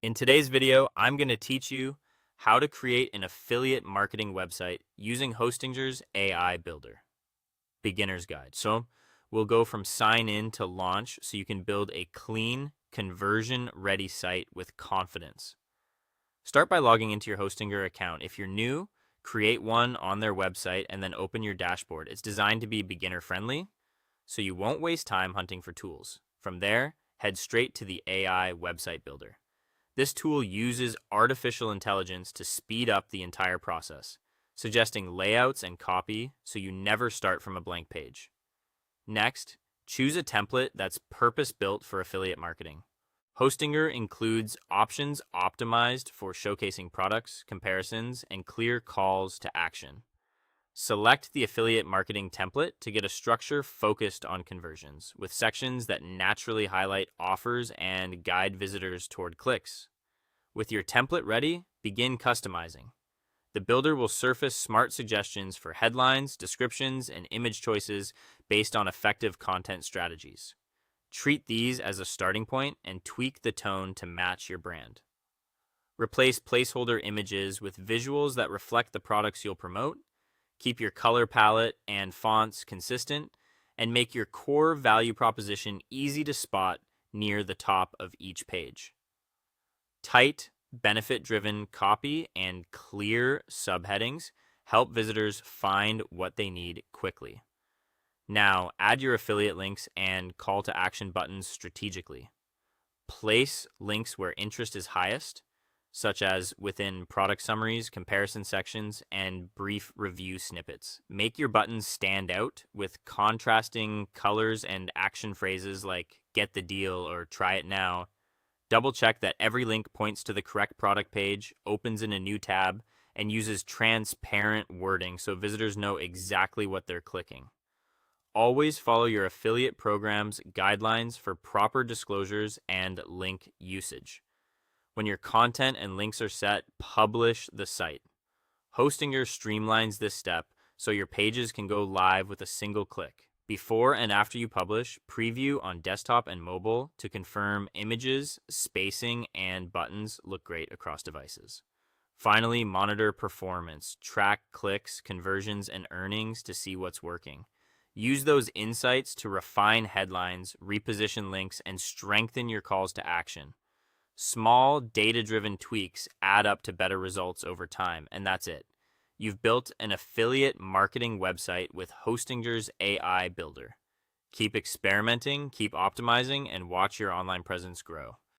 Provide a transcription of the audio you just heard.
In today's video, I'm going to teach you how to create an affiliate marketing website using Hostinger's AI Builder, beginner's guide. So we'll go from sign in to launch so you can build a clean, conversion ready site with confidence. Start by logging into your Hostinger account. If you're new, create one on their website and then open your dashboard. It's designed to be beginner friendly, so you won't waste time hunting for tools. From there, head straight to the AI website builder. This tool uses artificial intelligence to speed up the entire process, suggesting layouts and copy so you never start from a blank page. Next, choose a template that's purpose-built for affiliate marketing. Hostinger includes options optimized for showcasing products, comparisons, and clear calls to action. Select the affiliate marketing template to get a structure focused on conversions, with sections that naturally highlight offers and guide visitors toward clicks. With your template ready, begin customizing. The builder will surface smart suggestions for headlines, descriptions, and image choices based on effective content strategies. Treat these as a starting point and tweak the tone to match your brand. Replace placeholder images with visuals that reflect the products you'll promote. Keep your color palette and fonts consistent, and make your core value proposition easy to spot near the top of each page. Tight, benefit-driven copy and clear subheadings help visitors find what they need quickly. Now, add your affiliate links and call to action buttons strategically. Place links where interest is highest, such as within product summaries, comparison sections, and brief review snippets. Make your buttons stand out with contrasting colors and action phrases like "get the deal" or "try it now." Double check that every link points to the correct product page, opens in a new tab, and uses transparent wording so visitors know exactly what they're clicking. Always follow your affiliate program's guidelines for proper disclosures and link usage. When your content and links are set, publish the site. Hostinger streamlines this step so your pages can go live with a single click. Before and after you publish, preview on desktop and mobile to confirm images, spacing, and buttons look great across devices. Finally, monitor performance. Track clicks, conversions, and earnings to see what's working. Use those insights to refine headlines, reposition links, and strengthen your calls to action. Small, data-driven tweaks add up to better results over time, and that's it. You've built an affiliate marketing website with Hostinger's AI Builder. Keep experimenting, keep optimizing, and watch your online presence grow.